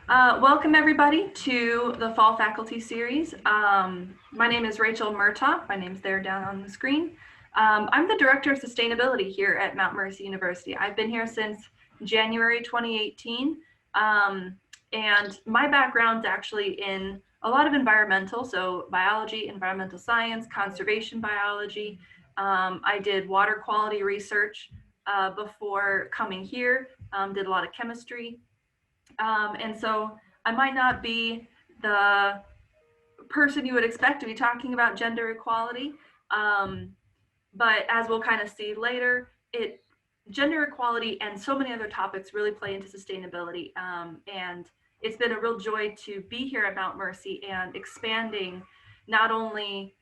Welcome everybody to the Fall Faculty Series. My name is Rachael Murtaugh. My name's there down on the screen. I'm the Director of Sustainability here at Mount Mercy University. I've been here since January 2018, and my background's actually in a lot of environmental, so biology, environmental science, conservation biology. I did water quality research before coming here, did a lot of chemistry. And so I might not be the person you would expect to be talking about gender equality, but as we'll kind of see later, gender equality and so many other topics really play into sustainability. And it's been a real joy to be here at Mount Mercy and expanding not only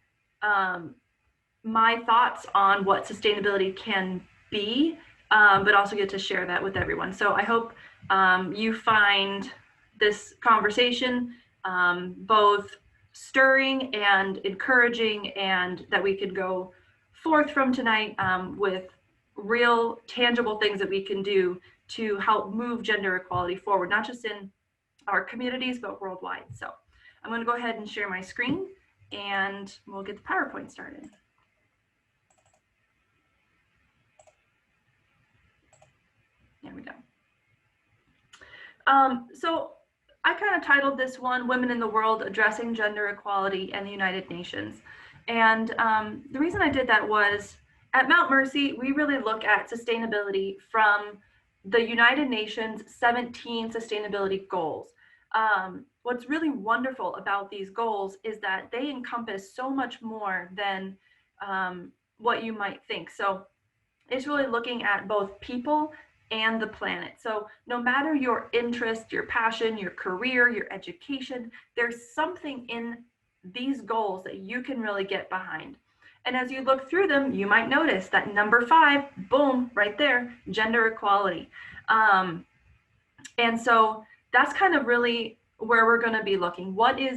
my thoughts on what sustainability can be, but also get to share that with everyone. So I hope you find this conversation both stirring and encouraging, and that we could go forth from tonight with real tangible things that we can do to help move gender equality forward, not just in our communities, but worldwide. So I'm going to go ahead and share my screen and we'll get the PowerPoint started. There we go. So I kind of titled this one, Women in the World, Addressing Gender Equality and the United Nations. And the reason I did that was at Mount Mercy, we really look at sustainability from the United Nations 17 sustainability goals. What's really wonderful about these goals is that they encompass so much more than what you might think. So it's really looking at both people and the planet. So no matter your interest, your passion, your career, your education, there's something in these goals that you can really get behind. And as you look through them, you might notice that number 5, boom, right there, gender equality. And so that's kind of really where we're going to be looking. What are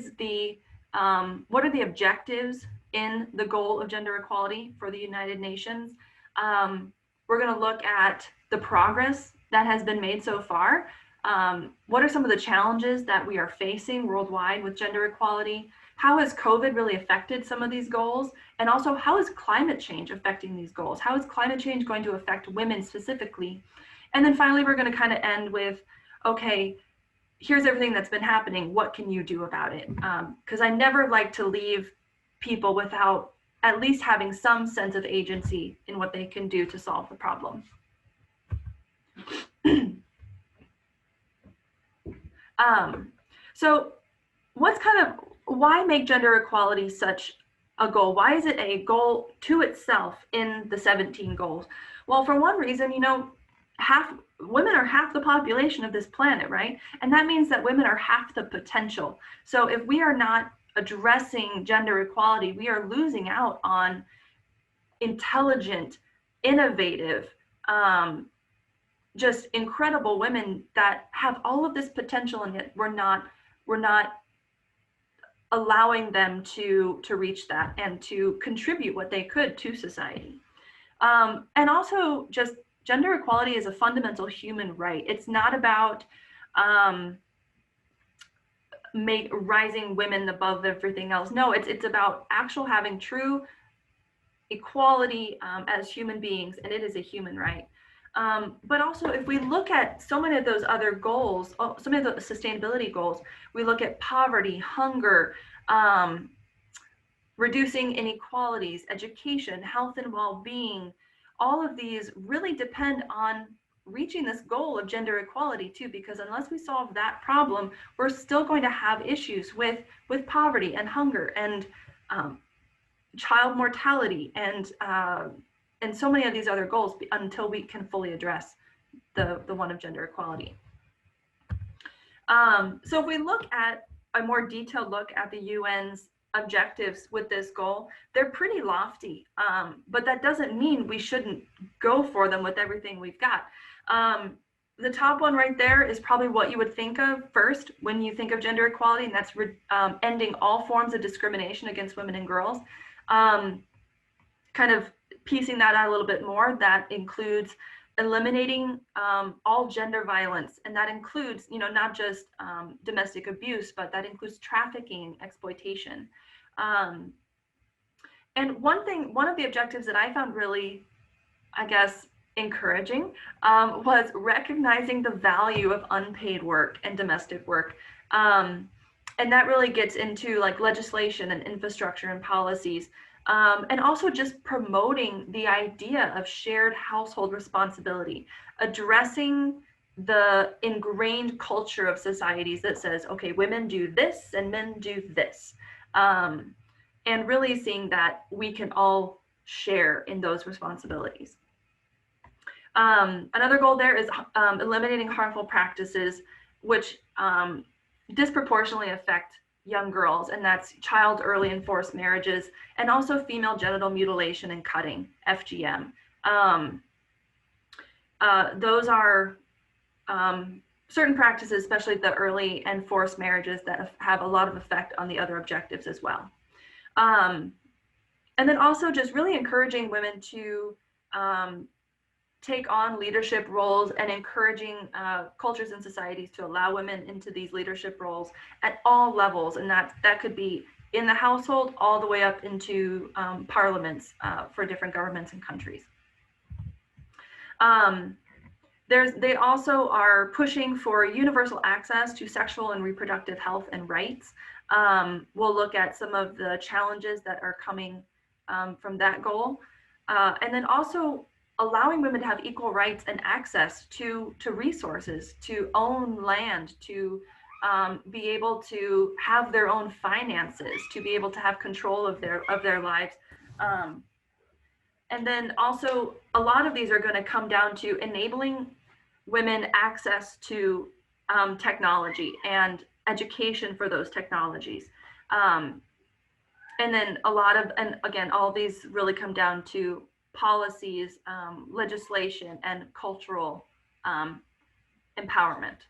the objectives in the goal of gender equality for the United Nations? We're going to look at the progress that has been made so far. What are some of the challenges that we are facing worldwide with gender equality? How has COVID really affected some of these goals? And also, how is climate change affecting these goals? How is climate change going to affect women specifically? And then finally, we're going to kind of end with, okay, here's everything that's been happening. What can you do about it? Because I never like to leave people without at least having some sense of agency in what they can do to solve the problem. So why make gender equality such a goal? Why is it a goal to itself in the 17 goals? Well, for one reason, women are half the population of this planet, right? And that means that women are half the potential. So if we are not addressing gender equality, we are losing out on intelligent, innovative, just incredible women that have all of this potential, and yet we're not allowing them to reach that and to contribute what they could to society. And also, just gender equality is a fundamental human right. It's not about rising women above everything else. No, it's about having true equality as human beings, and it is a human right. But also, if we look at so many of those other goals, so many of the sustainability goals, we look at poverty, hunger, reducing inequalities, education, health and well-being. All of these really depend on reaching this goal of gender equality too, because unless we solve that problem, we're still going to have issues with poverty and hunger and child mortality and so many of these other goals until we can fully address the one of gender equality. So if we look at a more detailed look at the UN's objectives with this goal, they're pretty lofty, but that doesn't mean we shouldn't go for them with everything we've got. The top one right there is probably what you would think of first when you think of gender equality, and that's ending all forms of discrimination against women and girls. Kind of piecing that out a little bit more, that includes eliminating all gender violence, and that includes, not just domestic abuse, but that includes trafficking, exploitation. And one of the objectives that I found really, I guess, encouraging was recognizing the value of unpaid work and domestic work. And that really gets into like legislation and infrastructure and policies. And also just promoting the idea of shared household responsibility, addressing the ingrained culture of societies that says, okay, women do this and men do this. And really seeing that we can all share in those responsibilities. Another goal there is eliminating harmful practices which disproportionately affect young girls, and that's child early and forced marriages, and also female genital mutilation and cutting, FGM. Those are certain practices, especially the early and forced marriages, that have a lot of effect on the other objectives as well. And then also just really encouraging women to take on leadership roles, and encouraging cultures and societies to allow women into these leadership roles at all levels. And that could be in the household all the way up into parliaments for different governments and countries. They also are pushing for universal access to sexual and reproductive health and rights. We'll look at some of the challenges that are coming from that goal. And then also allowing women to have equal rights and access to resources, to own land, to be able to have their own finances, to be able to have control of their lives. And then also a lot of these are going to come down to enabling women access to technology and education for those technologies. And then and again, all these really come down to policies, legislation, and cultural empowerment.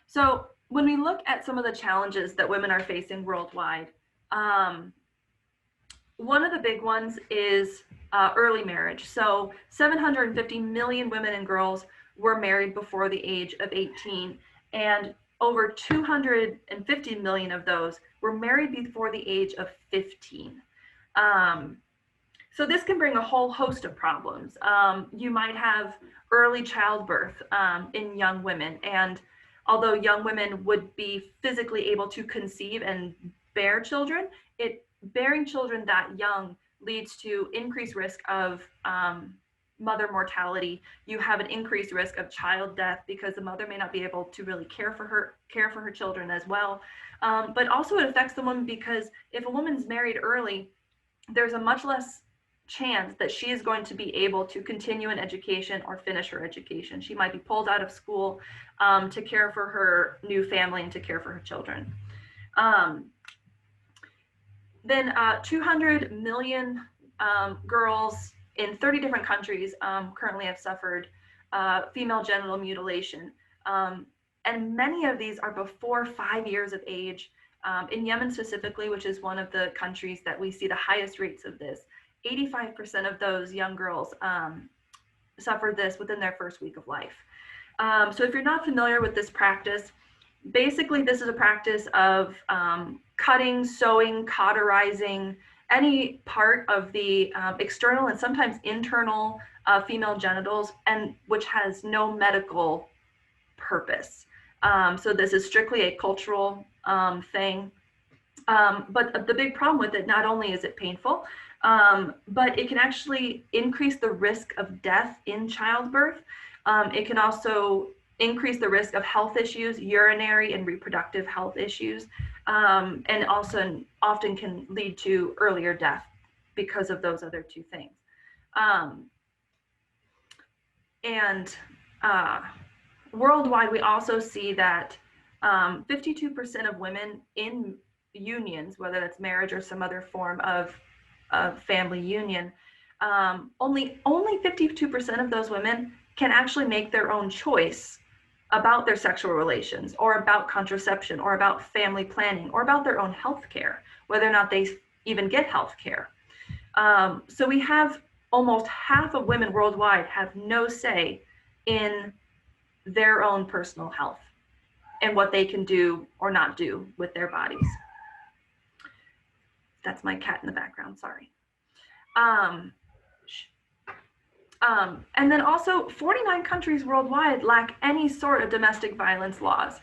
So when we look at some of the challenges that women are facing worldwide, one of the big ones is early marriage. So 750 million women and girls were married before the age of 18, and over 250 million of those were married before the age of 15. So this can bring a whole host of problems. You might have early childbirth in young women, and although young women would be physically able to conceive and bear children, bearing children that young leads to increased risk of mother mortality. You have an increased risk of child death because the mother may not be able to really care for her children as well. But also it affects the woman, because if a woman's married early, there's a much less chance that she is going to be able to continue an education or finish her education. She might be pulled out of school to care for her new family and to care for her children. Then 200 million girls in 30 different countries currently have suffered female genital mutilation. And many of these are before 5 years of age. In Yemen specifically, which is one of the countries that we see the highest rates of this, 85% of those young girls suffered this within their first week of life. So if you're not familiar with this practice, basically this is a practice of cutting, sewing, cauterizing any part of the external and sometimes internal female genitals, and which has no medical purpose. So this is strictly a cultural thing. But the big problem with it, not only is it painful, but it can actually increase the risk of death in childbirth. It can also increase the risk of health issues, urinary and reproductive health issues, and also often can lead to earlier death because of those other two things. Worldwide, we also see that 52% of women in unions, whether that's marriage or some other form of family union, only 52% of those women can actually make their own choice about their sexual relations, or about contraception, or about family planning, or about their own health care, whether or not they even get health care. So we have almost half of women worldwide have no say in their own personal health and what they can do or not do with their bodies. That's my cat in the background, sorry. And then also 49 countries worldwide lack any sort of domestic violence laws.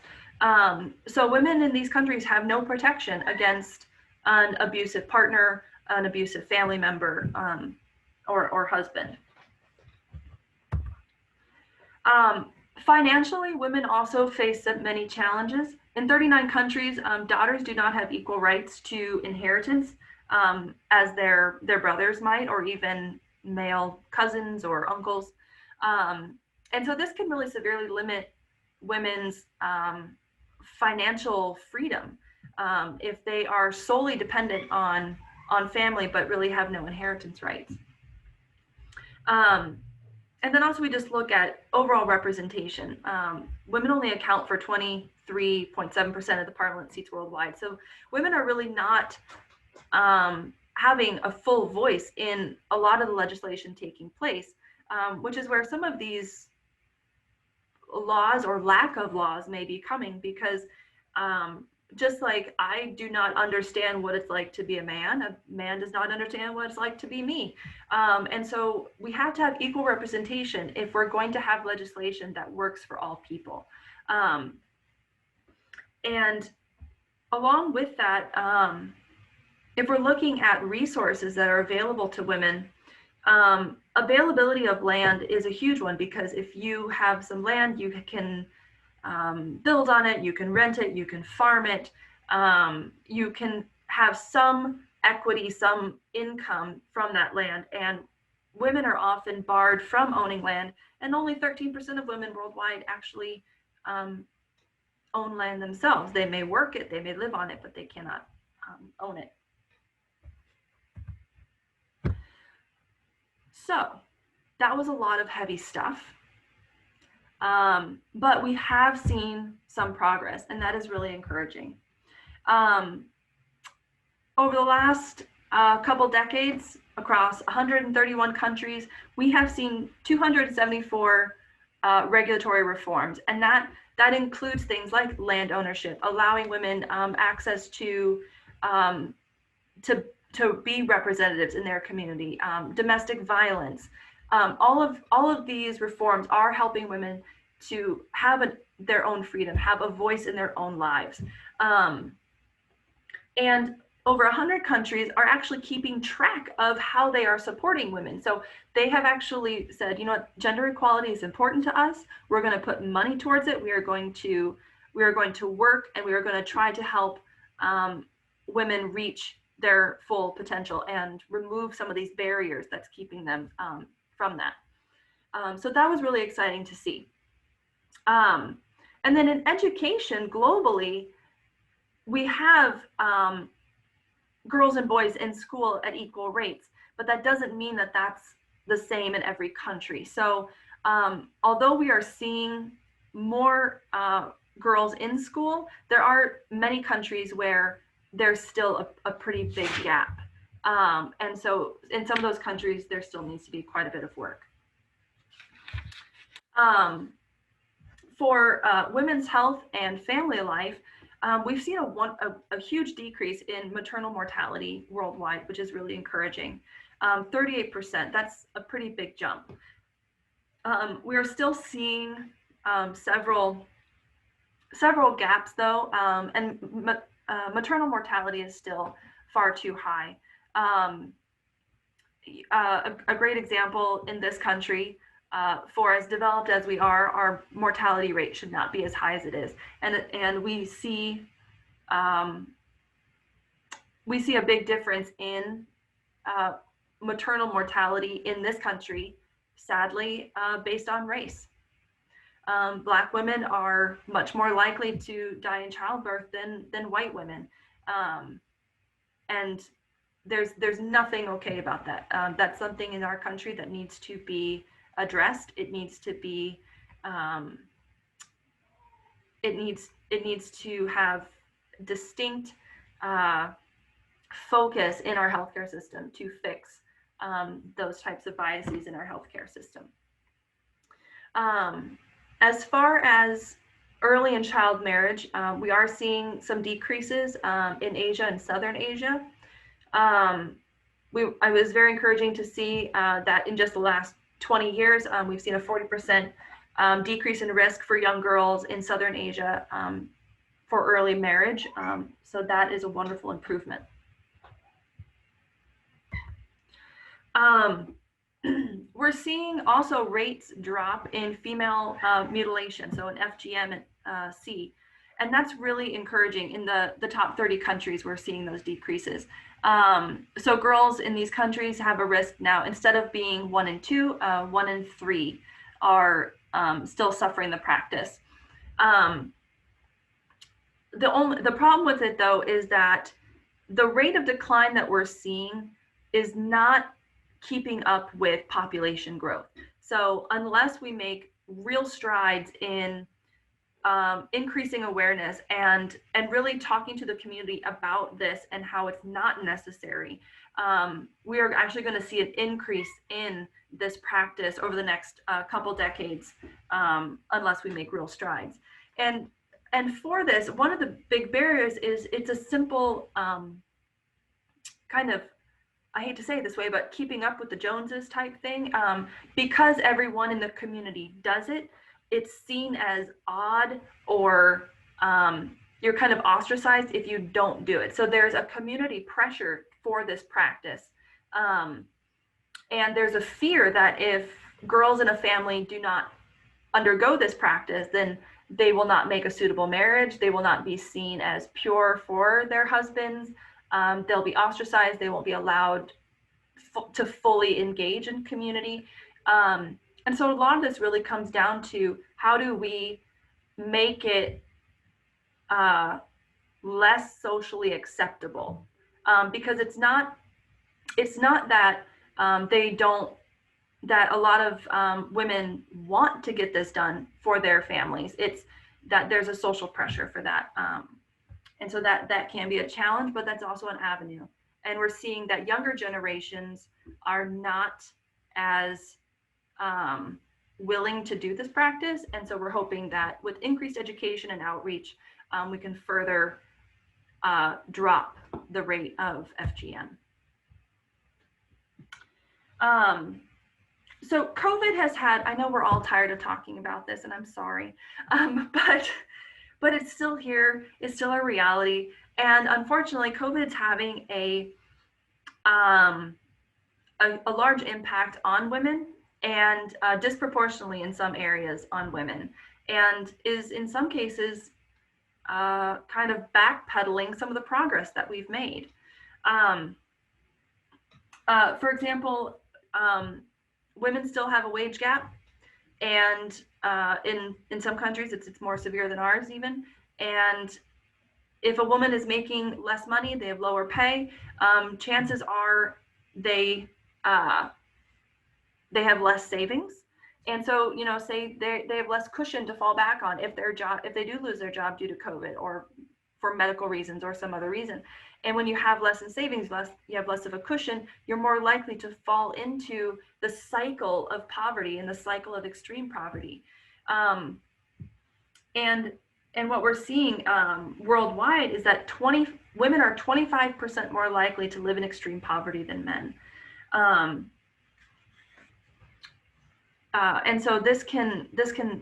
So women in these countries have no protection against an abusive partner, an abusive family member, or husband. Financially, women also face many challenges. In 39 countries, daughters do not have equal rights to inheritance as their brothers might, or even male cousins or uncles. And so this can really severely limit women's financial freedom if they are solely dependent on family but really have no inheritance rights. And then also we just look at overall representation. Women only account for 23.7% of the parliament seats worldwide. So women are really not having a full voice in a lot of the legislation taking place, which is where some of these laws or lack of laws may be coming, because just like I do not understand what it's like to be a man does not understand what it's like to be me. And so we have to have equal representation if we're going to have legislation that works for all people. And along with that, if we're looking at resources that are available to women, availability of land is a huge one, because if you have some land, you can build on it, you can rent it, you can farm it, you can have some equity, some income from that land. And women are often barred from owning land, and only 13% of women worldwide actually own land themselves. They may work it, they may live on it, but they cannot own it. So that was a lot of heavy stuff. But we have seen some progress, and that is really encouraging. Over the last couple decades, across 131 countries, we have seen 274 regulatory reforms, and that includes things like land ownership, allowing women access to be representatives in their community, domestic violence. All of these reforms are helping women to have their own freedom, have a voice in their own lives. And over 100 countries are actually keeping track of how they are supporting women. So they have actually said, you know what, gender equality is important to us. We're going to put money towards it. We are going to work, and we are going to try to help women reach their full potential and remove some of these barriers that's keeping them from that. So that was really exciting to see. And then in education globally, we have girls and boys in school at equal rates, but that doesn't mean that that's the same in every country. So although we are seeing more girls in school, there are many countries where there's still a pretty big gap. And so in some of those countries, there still needs to be quite a bit of work. For women's health and family life, we've seen a huge decrease in maternal mortality worldwide, which is really encouraging. 38%, that's a pretty big jump. We are still seeing several gaps though, and maternal mortality is still far too high. A great example in this country, for as developed as we are, our mortality rate should not be as high as it is, and we see a big difference in maternal mortality in this country, sadly, based on race. Black women are much more likely to die in childbirth than white women, and there's nothing okay about that. That's something in our country that needs to be addressed. It needs to be it needs to have distinct focus in our healthcare system to fix those types of biases in our healthcare system. As far as early and child marriage, we are seeing some decreases in Asia and Southern Asia. I was very encouraging to see that in just the last 20 years, we've seen a 40% decrease in risk for young girls in Southern Asia for early marriage. So that is a wonderful improvement. We're seeing also rates drop in female mutilation, so in FGM and C, and that's really encouraging. In the top 30 countries, we're seeing those decreases. So girls in these countries have a risk now, instead of being 1 in 2, 1 in 3 are still suffering the practice. The problem with it, though, is that the rate of decline that we're seeing is not keeping up with population growth. So unless we make real strides in increasing awareness and really talking to the community about this and how it's not necessary, we are actually going to see an increase in this practice over the next couple decades, unless we make real strides. And for this, one of the big barriers is it's a simple kind of, I hate to say it this way, but keeping up with the Joneses type thing. Because everyone in the community does it, it's seen as odd, or you're kind of ostracized if you don't do it. So there's a community pressure for this practice. And there's a fear that if girls in a family do not undergo this practice, then they will not make a suitable marriage. They will not be seen as pure for their husbands. They'll be ostracized. They won't be allowed to fully engage in community. And so a lot of this really comes down to, how do we make it less socially acceptable? Because it's not that that a lot of women want to get this done for their families. It's that there's a social pressure for that. And so that can be a challenge, but that's also an avenue. And we're seeing that younger generations are not as willing to do this practice. And so we're hoping that with increased education and outreach, we can further drop the rate of FGM. So COVID has had, I know we're all tired of talking about this, and I'm sorry, but it's still here. It's still a reality. And unfortunately, COVID is having a large impact on women, and disproportionately in some areas on women, and is in some cases kind of backpedaling some of the progress that we've made. For example, women still have a wage gap, and in some countries it's more severe than ours even. And if a woman is making less money, they have lower pay, chances are they have less savings. And so, you know, say they have less cushion to fall back on if they do lose their job due to COVID or for medical reasons or some other reason. And when you have less in savings, you have less of a cushion, you're more likely to fall into the cycle of poverty and the cycle of extreme poverty. And what we're seeing worldwide is that women are 25% more likely to live in extreme poverty than men. And so this can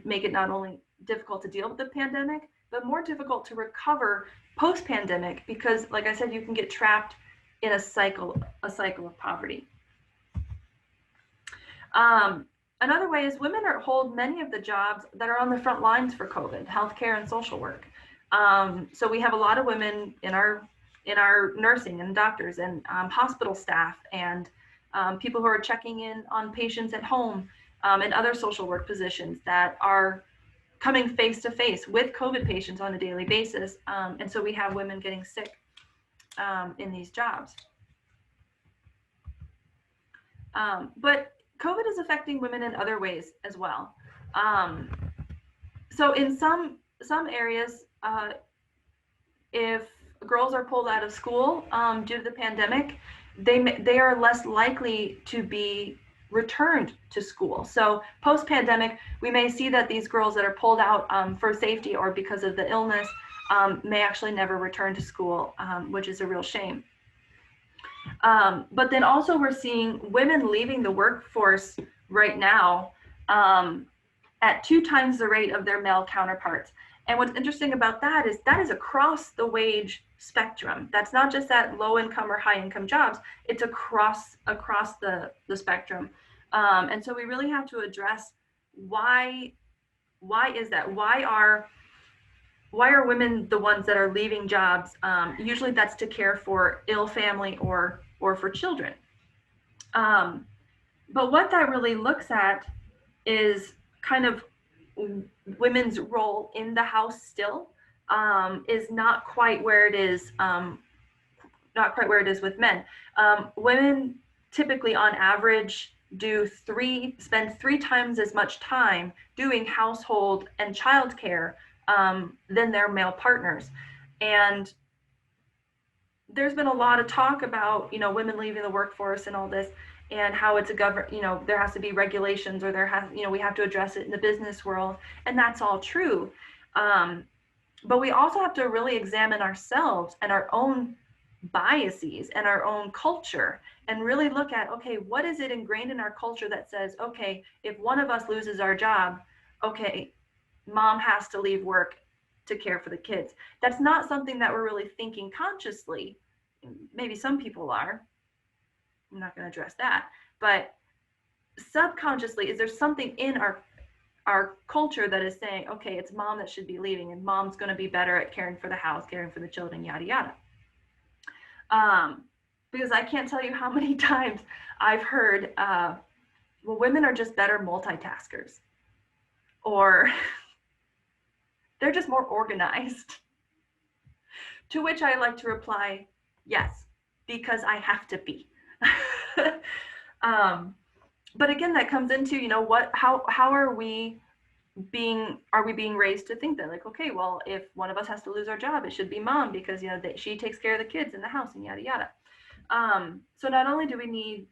make it not only difficult to deal with the pandemic, but more difficult to recover post-pandemic, because, like I said, you can get trapped in a cycle of poverty. Another way is women hold many of the jobs that are on the front lines for COVID, healthcare and social work. So we have a lot of women in our nursing and doctors and hospital staff and people who are checking in on patients at home, and other social work positions that are coming face to face with COVID patients on a daily basis. And so we have women getting sick in these jobs. But COVID is affecting women in other ways as well. So in some areas, if girls are pulled out of school due to the pandemic, they are less likely to be returned to school. So post-pandemic, we may see that these girls that are pulled out for safety or because of the illness may actually never return to school, which is a real shame. But then also we're seeing women leaving the workforce right now at 2 times the rate of their male counterparts. And what's interesting about that is across the wage spectrum. That's not just at low income or high income jobs, it's across the spectrum. And so we really have to address why is that? Why are women the ones that are leaving jobs? Usually that's to care for ill family or for children. But what that really looks at is kind of women's role in the house still is not quite where it is with men. Women typically on average spend 3 times as much time doing household and childcare than their male partners. And there's been a lot of talk about, women leaving the workforce and all this, and how it's there has to be regulations, or we have to address it in the business world, and that's all true. But we also have to really examine ourselves and our own biases and our own culture, and really look at, okay, what is it ingrained in our culture that says, okay, if one of us loses our job, okay, mom has to leave work to care for the kids. That's not something that we're really thinking consciously. Maybe some people are. I'm not going to address that. But subconsciously, is there something in our culture that is saying, okay, it's mom that should be leaving, and mom's going to be better at caring for the house, caring for the children, yada, yada. Because I can't tell you how many times I've heard, well, women are just better multitaskers, or they're just more organized. To which I like to reply, yes, because I have to be. But again, that comes into, how are we being raised to think that, like, okay, well, if one of us has to lose our job, it should be mom, because she takes care of the kids in the house, and yada yada. So not only do we need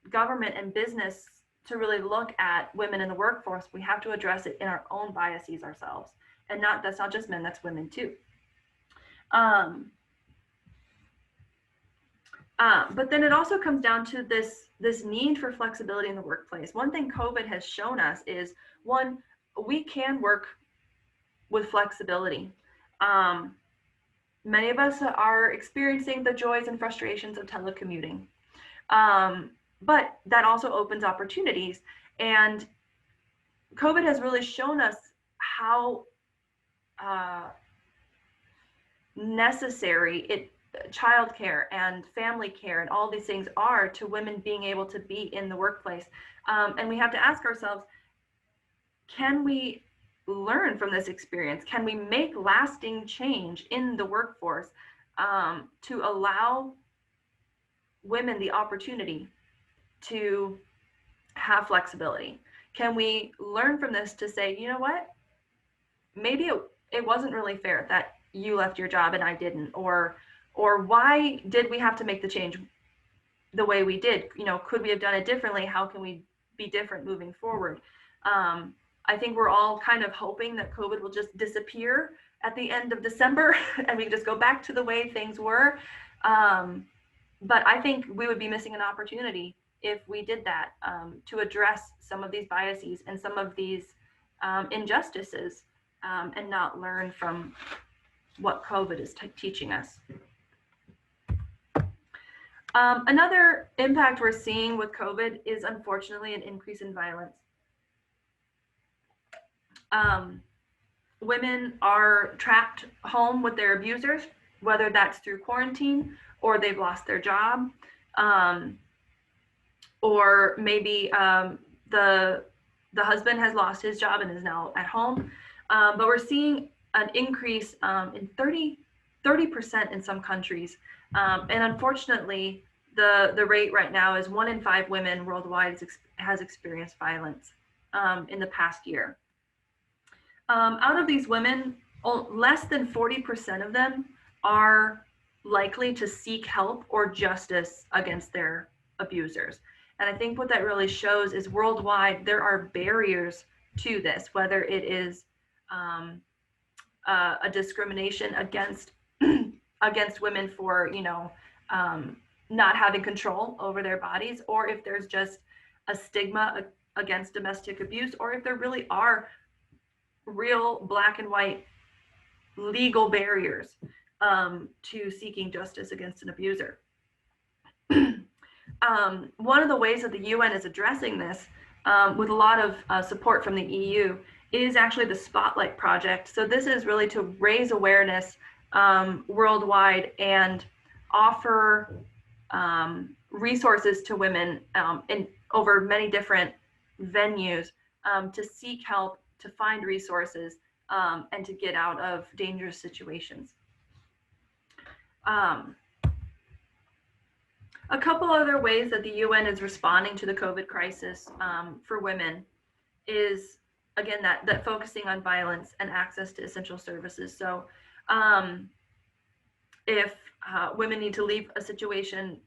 government and business to really look at women in the workforce, we have to address it in our own biases ourselves. And that's not just men, that's women too. But then it also comes down to this need for flexibility in the workplace. One thing COVID has shown us is, one, we can work with flexibility. Many of us are experiencing the joys and frustrations of telecommuting. But that also opens opportunities. And COVID has really shown us how necessary childcare and family care and all these things are to women being able to be in the workplace. And we have to ask ourselves, can we learn from this experience? Can we make lasting change in the workforce to allow women the opportunity to have flexibility? Can we learn from this to say, you know what, maybe it wasn't really fair that you left your job and I didn't, or why did we have to make the change the way we did? Could we have done it differently? How can we be different moving forward? I think we're all kind of hoping that COVID will just disappear at the end of December and we can just go back to the way things were. But I think we would be missing an opportunity if we did that, to address some of these biases and some of these injustices, and not learn from what COVID is teaching us. Another impact we're seeing with COVID is, unfortunately, an increase in violence. Women are trapped home with their abusers, whether that's through quarantine or they've lost their job, or maybe the husband has lost his job and is now at home. But we're seeing an increase in 30% in some countries. And unfortunately, the rate right now is 1 in 5 women worldwide has experienced violence in the past year. Out of these women, less than 40% of them are likely to seek help or justice against their abusers. And I think what that really shows is worldwide there are barriers to this, whether it is um, a discrimination against against women for um, not having control over their bodies, or if there's just a stigma against domestic abuse, or if there really are real black and white legal barriers to seeking justice against an abuser. One of the ways that the UN is addressing this, with a lot of support from the EU, is actually the Spotlight Project. So this is really to raise awareness worldwide and offer resources to women in over many different venues to seek help, to find resources, and to get out of dangerous situations. A couple other ways that the UN is responding to the COVID crisis for women is, again, that focusing on violence and access to essential services. So if women need to leave a situation,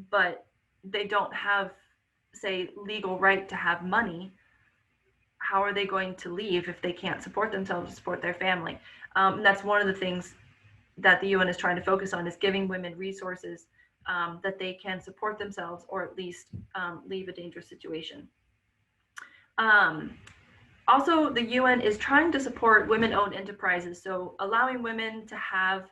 but they don't have, say, legal right to have money, how are they going to leave if they can't support themselves, support their family? And that's one of the things that the UN is trying to focus on, is giving women resources that they can support themselves, or at least leave a dangerous situation. Also, the UN is trying to support women-owned enterprises, so allowing women to have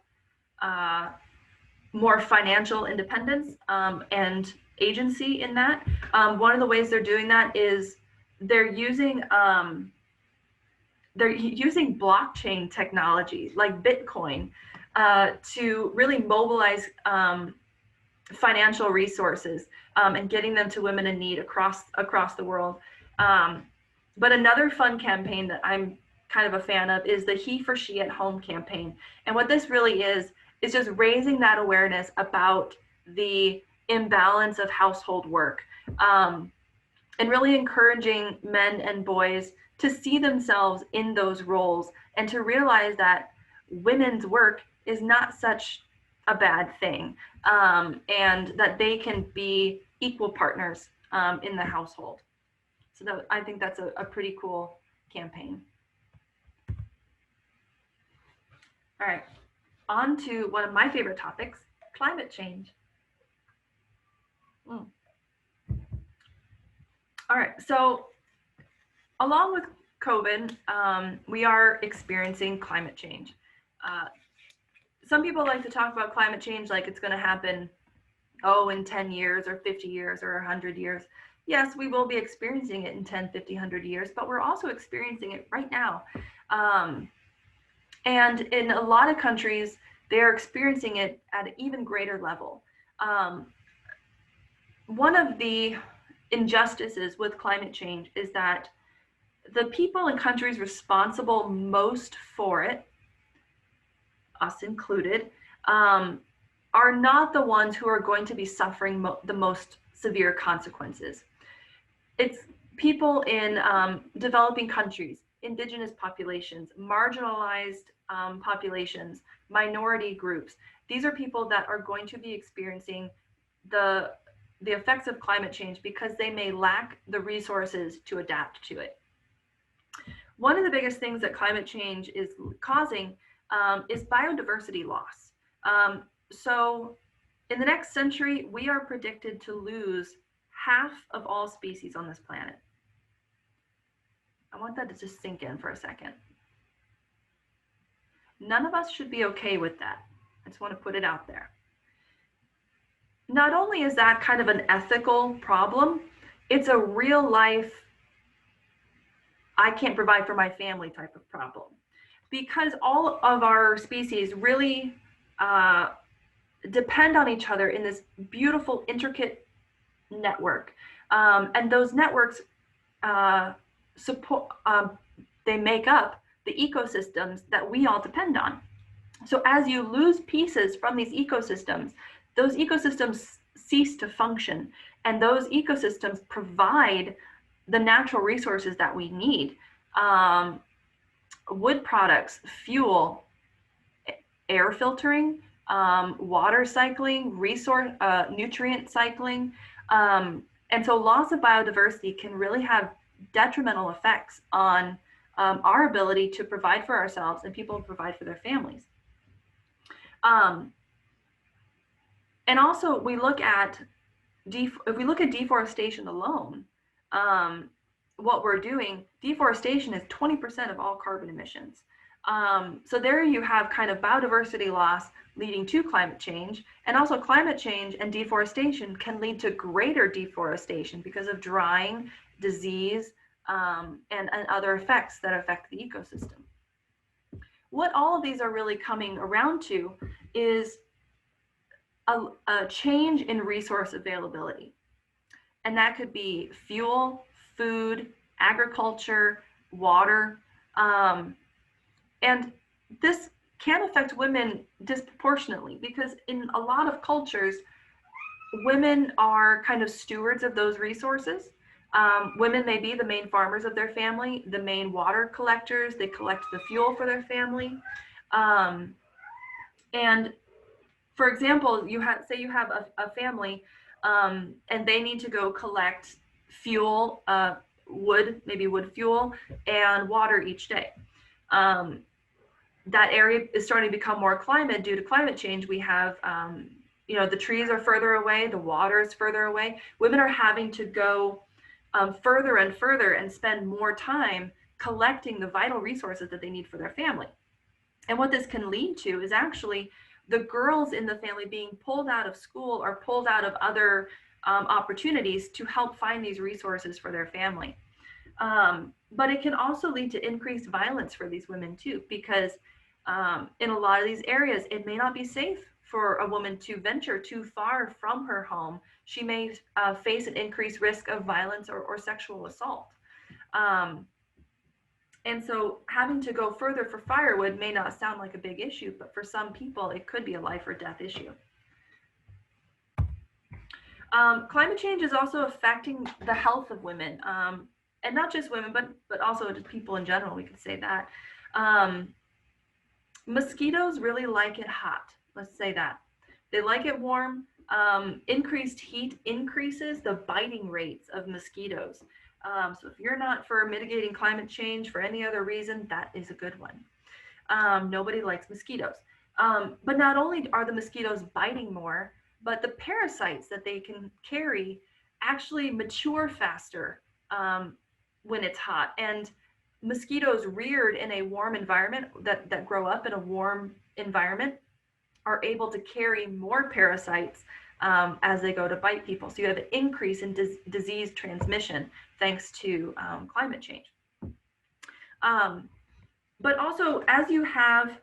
more financial independence and agency in that. One of the ways they're doing that is they're using blockchain technology like Bitcoin to really mobilize financial resources and getting them to women in need across the world. But another fun campaign that I'm kind of a fan of is the He for She at Home campaign. And what this really is just raising that awareness about the imbalance of household work, and really encouraging men and boys to see themselves in those roles and to realize that women's work is not such a bad thing, and that they can be equal partners in the household. So I think that's a pretty cool campaign. All right, on to one of my favorite topics, climate change. All right, so along with COVID, we are experiencing climate change. Some people like to talk about climate change like it's going to happen, in 10 years or 50 years or 100 years. Yes, we will be experiencing it in 10, 50, 100 years, but we're also experiencing it right now. And in a lot of countries, they're experiencing it at an even greater level. One of the injustices with climate change is that the people in countries responsible most for it, us included, are not the ones who are going to be suffering the most severe consequences. It's people in developing countries, indigenous populations, marginalized populations, minority groups. These are people that are going to be experiencing the effects of climate change because they may lack the resources to adapt to it. One of the biggest things that climate change is causing is biodiversity loss. So in the next century, we are predicted to lose half of all species on this planet. I want that to just sink in for a second. None of us should be okay with that. I just want to put it out there. Not only is that kind of an ethical problem, it's a real life, I can't provide for my family type of problem. Because all of our species really depend on each other in this beautiful, intricate network. And those networks they make up the ecosystems that we all depend on. So as you lose pieces from these ecosystems, those ecosystems cease to function. And those ecosystems provide the natural resources that we need. Wood products, fuel, air filtering, water cycling, nutrient cycling. And so loss of biodiversity can really have detrimental effects on our ability to provide for ourselves and people provide for their families. And also we look at if we look at deforestation alone, what we're doing, deforestation is 20% of all carbon emissions. So there you have kind of biodiversity loss leading to climate change, and also climate change and deforestation can lead to greater deforestation because of drying, disease, and other effects that affect the ecosystem. What all of these are really coming around to is a change in resource availability. And that could be fuel, food, agriculture, water. And this can affect women disproportionately because in a lot of cultures, women are kind of stewards of those resources. Women may be the main farmers of their family, the main water collectors, they collect the fuel for their family. And for example, say you have a family and they need to go collect fuel, maybe wood fuel and water each day. That area is starting to become more climate due to climate change. We have, the trees are further away, the water is further away. Women are having to go further and further and spend more time collecting the vital resources that they need for their family. And what this can lead to is actually the girls in the family being pulled out of school or pulled out of other opportunities to help find these resources for their family. But it can also lead to increased violence for these women too, because in a lot of these areas, it may not be safe for a woman to venture too far from her home. She may face an increased risk of violence or sexual assault. And so having to go further for firewood may not sound like a big issue, but for some people, it could be a life or death issue. Climate change is also affecting the health of women, and not just women, but also just people in general, we could say that. Mosquitoes really like it hot, let's say that. They like it warm. Increased heat increases the biting rates of mosquitoes. So if you're not for mitigating climate change for any other reason, that is a good one. Nobody likes mosquitoes. But not only are the mosquitoes biting more, but the parasites that they can carry actually mature faster when it's hot. And mosquitoes reared in a warm environment that grow up in a warm environment are able to carry more parasites as they go to bite people. So you have an increase in disease transmission thanks to climate change. But also, as you have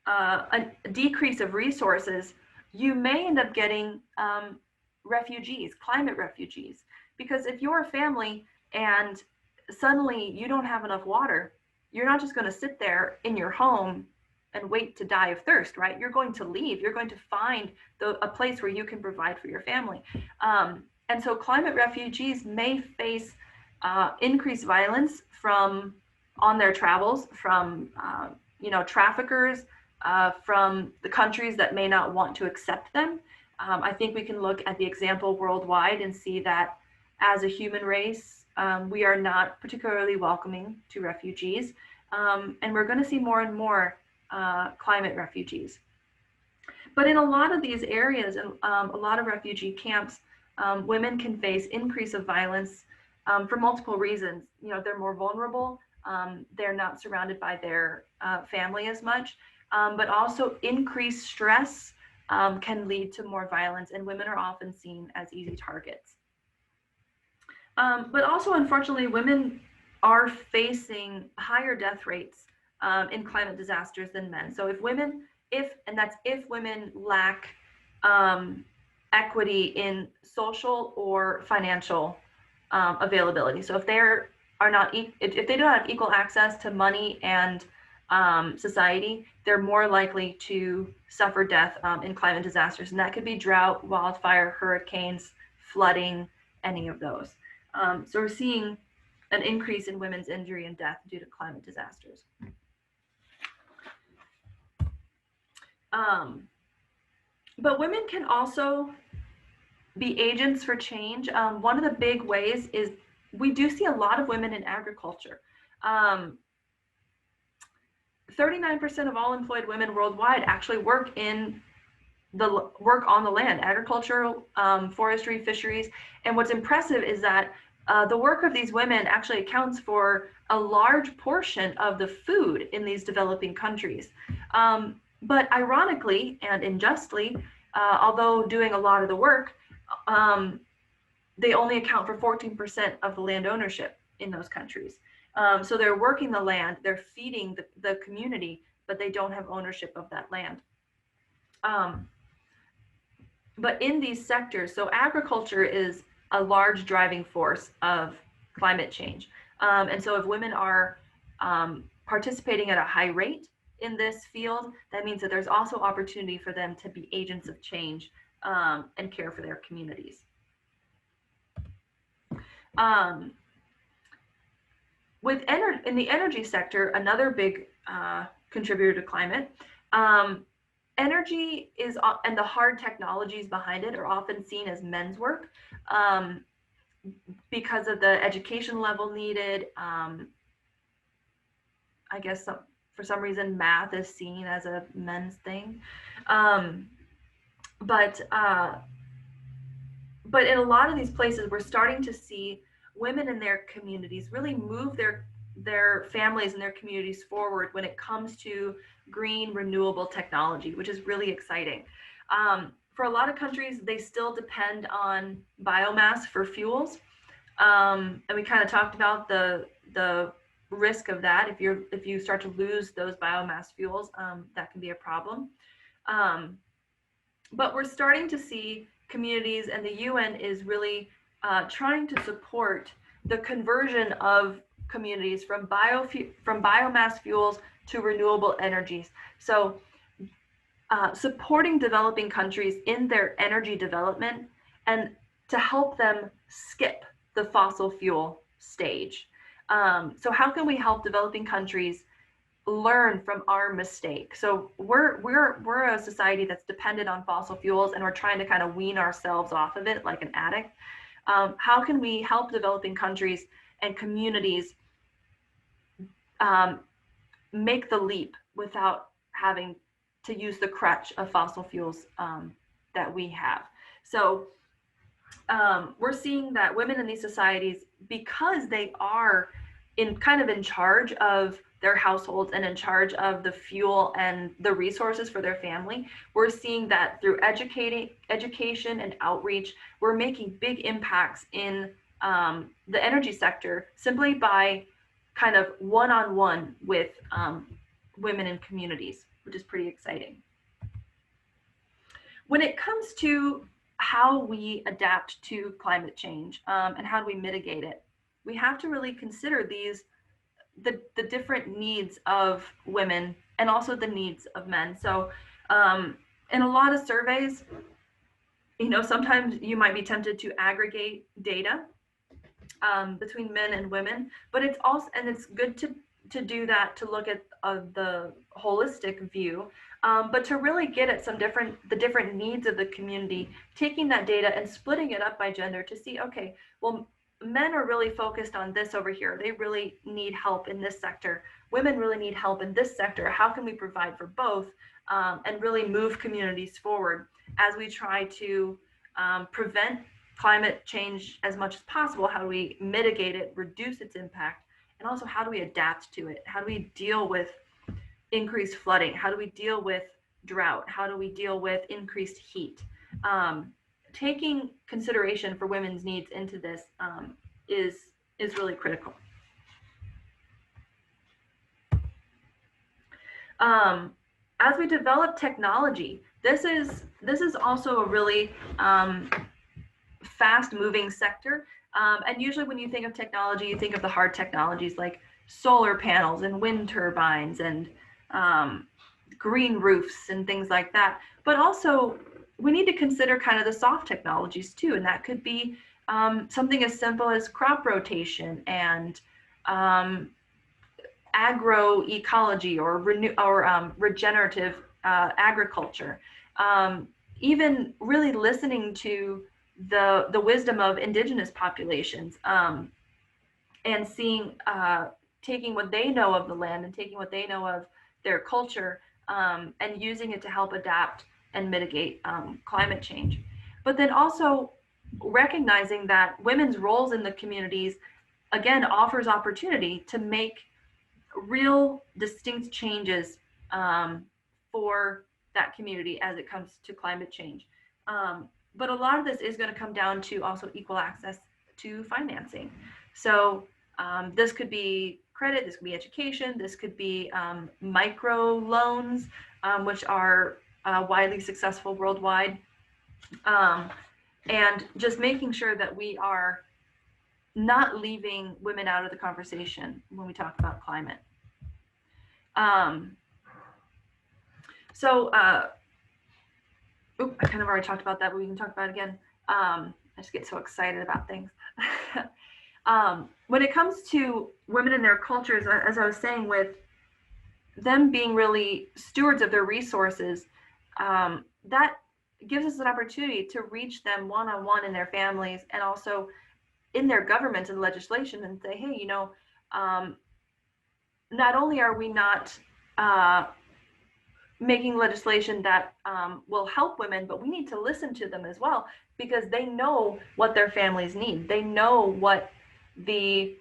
a decrease of resources, you may end up getting refugees, climate refugees. Because if you're a family and suddenly you don't have enough water, you're not just going to sit there in your home and wait to die of thirst, right? You're going to leave. You're going to find a place where you can provide for your family. And so climate refugees may face increased violence on their travels from traffickers, from the countries that may not want to accept them. I think we can look at the example worldwide and see that as a human race, we are not particularly welcoming to refugees. And we're going to see more and more climate refugees. But in a lot of these areas, and a lot of refugee camps, women can face increase of violence for multiple reasons. They're more vulnerable. They're not surrounded by their family as much, but also increased stress can lead to more violence, and women are often seen as easy targets. But also, unfortunately, women are facing higher death rates in climate disasters than men. So if women lack equity in social or financial availability. So if they don't have equal access to money and society, they're more likely to suffer death in climate disasters. And that could be drought, wildfire, hurricanes, flooding, any of those. So we're seeing an increase in women's injury and death due to climate disasters. But women can also be agents for change. One of the big ways is we do see a lot of women in agriculture. 39% of all employed women worldwide actually work on the land, agricultural, forestry, fisheries. And what's impressive is that the work of these women actually accounts for a large portion of the food in these developing countries. But ironically and unjustly, although doing a lot of the work, they only account for 14% of the land ownership in those countries. So they're working the land, they're feeding the community, but they don't have ownership of that land. But in these sectors, so agriculture is a large driving force of climate change. And so if women are participating at a high rate in this field, that means that there's also opportunity for them to be agents of change and care for their communities. In the energy sector, another big contributor to climate, energy is, and the hard technologies behind it are often seen as men's work because of the education level needed. I guess for some reason math is seen as a men's thing. But in a lot of these places, we're starting to see women in their communities really move their families and their communities forward when it comes to green renewable technology, which is really exciting. For a lot of countries, they still depend on biomass for fuels. And we kind of talked about the risk of that. If you start to lose those biomass fuels, that can be a problem. But we're starting to see communities, and the UN is really trying to support the conversion of communities from biomass fuels to renewable energies. So supporting developing countries in their energy development and to help them skip the fossil fuel stage. So how can we help developing countries learn from our mistake? So we're a society that's dependent on fossil fuels, and we're trying to kind of wean ourselves off of it like an addict. How can we help developing countries and communities make the leap without having to use the crutch of fossil fuels that we have? So we're seeing that women in these societies, because they are in charge of their households and in charge of the fuel and the resources for their family, we're seeing that through education and outreach, we're making big impacts in the energy sector simply by kind of one-on-one with women in communities, which is pretty exciting. When it comes to how we adapt to climate change and how do we mitigate it, we have to really consider the different needs of women and also the needs of men. So in a lot of surveys, sometimes you might be tempted to aggregate data between men and women, but it's good to do that, to look at the holistic view, but to really get at the different needs of the community, taking that data and splitting it up by gender to see, okay, well, men are really focused on this over here. They really need help in this sector. Women really need help in this sector. How can we provide for both and really move communities forward as we try to prevent climate change as much as possible? How do we mitigate it, reduce its impact, and also how do we adapt to it? How do we deal with increased flooding? How do we deal with drought? How do we deal with increased heat? Taking consideration for women's needs into this is really critical. As we develop technology, this is also a really fast-moving sector. And usually when you think of technology, you think of the hard technologies like solar panels and wind turbines and green roofs and things like that. But also, we need to consider kind of the soft technologies too, and that could be something as simple as crop rotation and agroecology or regenerative agriculture. even really listening to the wisdom of indigenous populations, and seeing, taking what they know of the land and taking what they know of their culture, and using it to help adapt and mitigate climate change. But then also recognizing that women's roles in the communities, again, offers opportunity to make real distinct changes, for that community as it comes to climate change. But a lot of this is going to come down to also equal access to financing. So this could be credit, this could be education, this could be micro loans, which are widely successful worldwide. And just making sure that we are not leaving women out of the conversation when we talk about climate. I kind of already talked about that, but we can talk about it again. I just get so excited about things. When it comes to women and their cultures, as I was saying, with them being really stewards of their resources, that gives us an opportunity to reach them one-on-one in their families and also in their government and legislation, and say, hey, not only are we not making legislation that will help women, but we need to listen to them as well, because they know what their families need. They know what the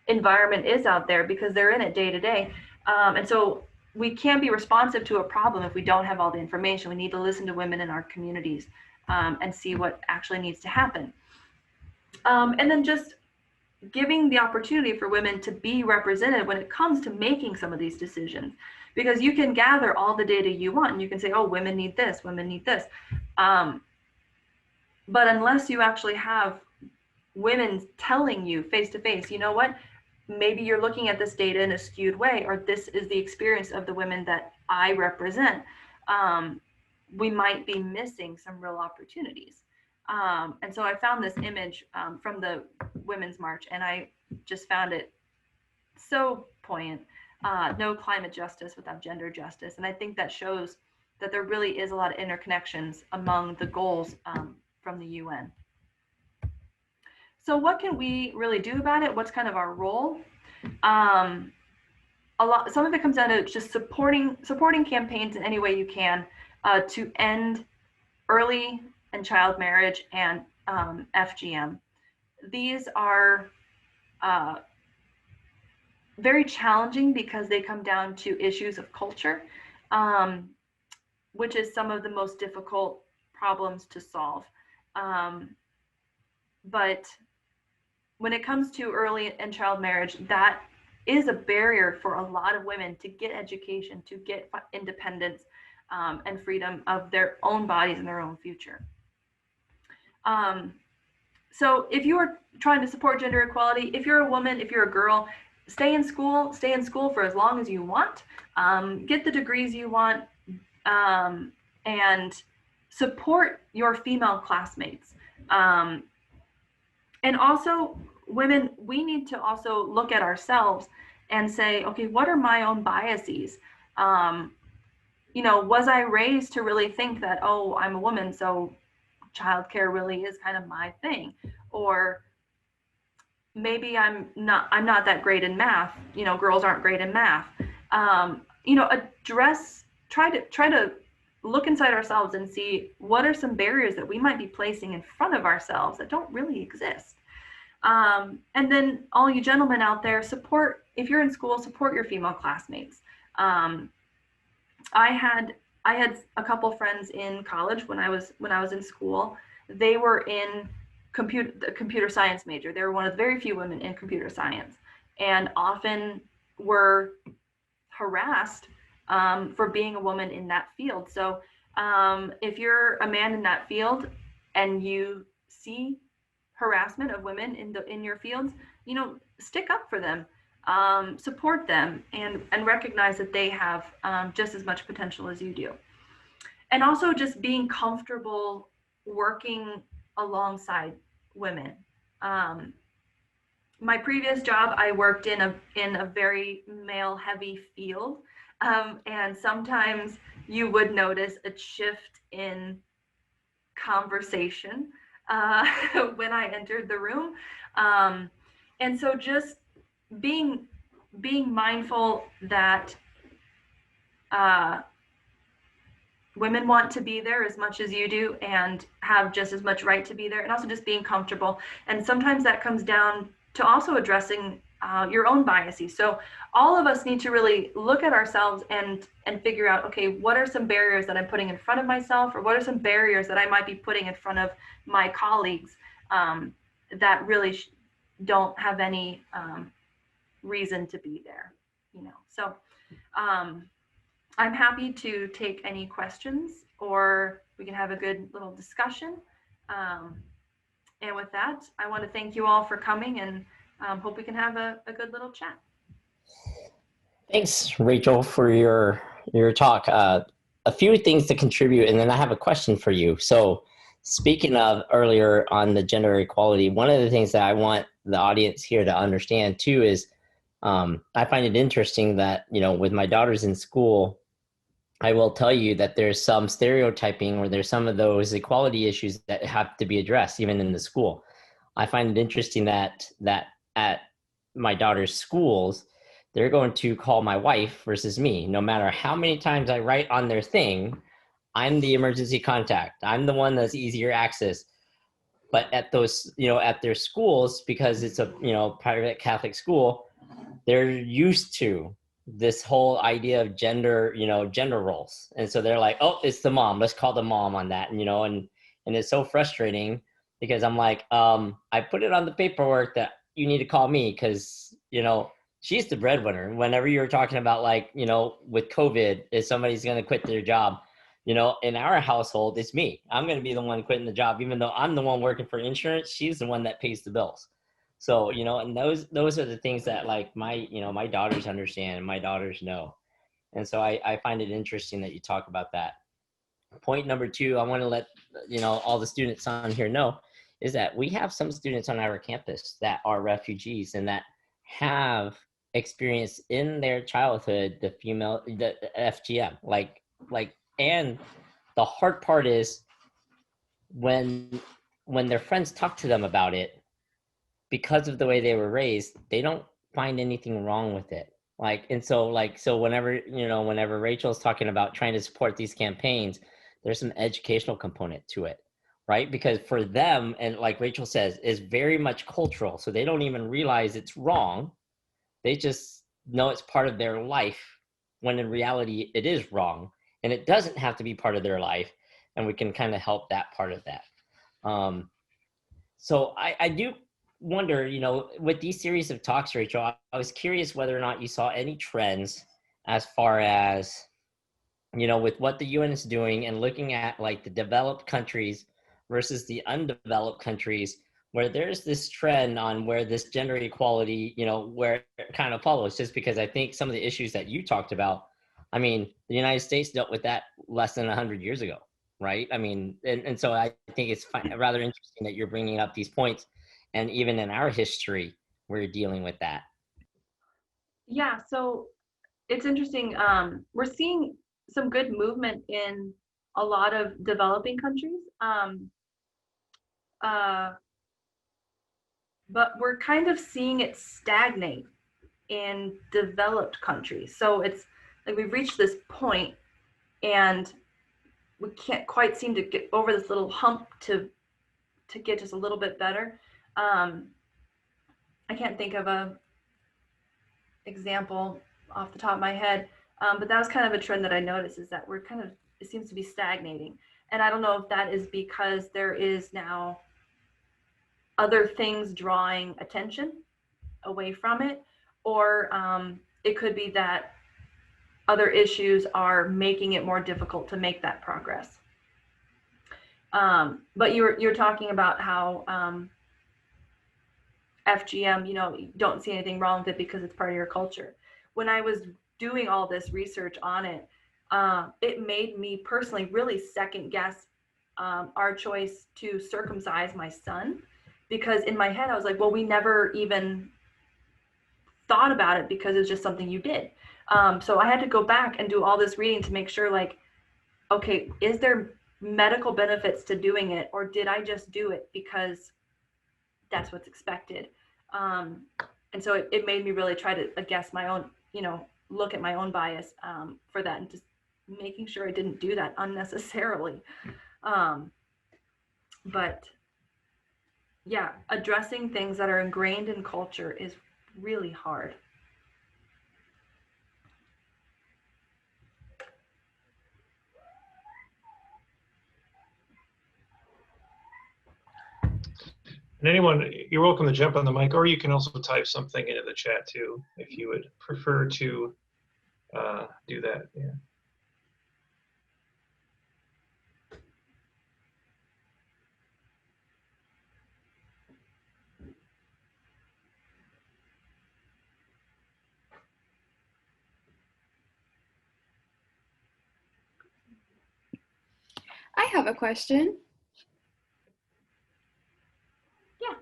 environment is out there because they're in it day to day. And so we can't be responsive to a problem if we don't have all the information. We need to listen to women in our communities and see what actually needs to happen. And then just giving the opportunity for women to be represented when it comes to making some of these decisions, because you can gather all the data you want and you can say, oh, women need this, women need this. But unless you actually have women telling you face to face, you know what, maybe you're looking at this data in a skewed way, or this is the experience of the women that I represent, we might be missing some real opportunities. And so I found this image from the Women's March, and I just found it so poignant. No climate justice without gender justice. And I think that shows that there really is a lot of interconnections among the goals from the UN. So what can we really do about it? What's kind of our role? Some of it comes down to just supporting campaigns in any way you can to end early and child marriage and FGM. These are very challenging because they come down to issues of culture, which is some of the most difficult problems to solve. But when it comes to early and child marriage, that is a barrier for a lot of women to get education, to get independence and freedom of their own bodies and their own future. So if you are trying to support gender equality, if you're a woman, if you're a girl, stay in school for as long as you want, get the degrees you want, and support your female classmates. And also, women, we need to also look at ourselves and say, okay, what are my own biases? Was I raised to really think that, oh, I'm a woman, so childcare really is kind of my thing? Or maybe I'm not that great in math. Girls aren't great in math. Try to look inside ourselves and see what are some barriers that we might be placing in front of ourselves that don't really exist. And then all you gentlemen out there, if you're in school, support your female classmates. I had a couple friends in college when I was in school. They were in computer science major. They were one of the very few women in computer science, and often were harassed for being a woman in that field. So if you're a man in that field and you see harassment of women in your fields, stick up for them, support them, and recognize that they have just as much potential as you do. And also just being comfortable working alongside women. My previous job, I worked in a very male-heavy field, and sometimes you would notice a shift in conversation when I entered the room. And so just being mindful that women want to be there as much as you do and have just as much right to be there, and also just being comfortable. And sometimes that comes down to also addressing your own biases. So all of us need to really look at ourselves and figure out, okay, what are some barriers that I'm putting in front of myself, or what are some barriers that I might be putting in front of my colleagues that really don't have any reason to be there, you know. So I'm happy to take any questions, or we can have a good little discussion. And with that, I want to thank you all for coming, and hope we can have a good little chat. Thanks, Rachel, for your talk. A few things to contribute, and then I have a question for you. So speaking of earlier on the gender equality, one of the things that I want the audience here to understand too is I find it interesting that, you know, with my daughters in school, I will tell you that there's some stereotyping, or there's some of those equality issues that have to be addressed even in the school. I find it interesting that at my daughter's schools, they're going to call my wife versus me. No matter how many times I write on their thing, I'm the emergency contact. I'm the one that's easier access. But at those, you know, at their schools, because it's a, you know, private Catholic school, they're used to this whole idea of gender, you know, gender roles. And so they're like, oh, it's the mom. Let's call the mom on that. And, you know, and it's so frustrating because I'm like, I put it on the paperwork that you need to call me because, you know, she's the breadwinner. Whenever you're talking about, like, you know, with COVID, if somebody's going to quit their job, you know, in our household, it's me. I'm going to be the one quitting the job, even though I'm the one working for insurance. She's the one that pays the bills. So, you know, and those are the things that, like, my, you know, my daughters understand, my daughters know. And so I find it interesting that you talk about that. Point number two, I want to let, you know, all the students on here know is that we have some students on our campus that are refugees and that have experienced in their childhood the FGM, and the hard part is when their friends talk to them about it, because of the way they were raised, they don't find anything wrong with it. So whenever, you know, whenever Rachel's talking about trying to support these campaigns, there's some educational component to it, right? Because for them, and like Rachel says, is very much cultural. So they don't even realize it's wrong. They just know it's part of their life, when in reality it is wrong, and it doesn't have to be part of their life. And we can kind of help that part of that. So I do wonder, you know, with these series of talks, Rachel, I was curious whether or not you saw any trends as far as, you know, with what the UN is doing and looking at, like, the developed countries versus the undeveloped countries, where there's this trend on where this gender equality, you know, where it kind of follows. Just because I think some of the issues that you talked about, I mean, the United States dealt with that less than 100 years ago, right? I mean, and so I think it's rather interesting that you're bringing up these points, and even in our history, we're dealing with that. Yeah, so it's interesting. We're seeing some good movement in a lot of developing countries, but we're kind of seeing it stagnate in developed countries. So it's like we've reached this point, and we can't quite seem to get over this little hump to get just a little bit better. I can't think of a example off the top of my head, but that was kind of a trend that I noticed, is that we're kind of, it seems to be stagnating. And I don't know if that is because there is now other things drawing attention away from it, or it could be that other issues are making it more difficult to make that progress. But you're talking about how FGM, you know, you don't see anything wrong with it because it's part of your culture. When I was doing all this research on it, it made me personally really second guess our choice to circumcise my son, because in my head I was like, well, we never even thought about it because it's just something you did. So I had to go back and do all this reading to make sure, like, okay, is there medical benefits to doing it, or did I just do it because that's what's expected? And so it made me really try to guess my own, look at my own bias for that, and just making sure I didn't do that unnecessarily. But yeah, addressing things that are ingrained in culture is really hard. And anyone, you're welcome to jump on the mic, or you can also type something into the chat too, if you would prefer to do that. Yeah. I have a question. Yeah.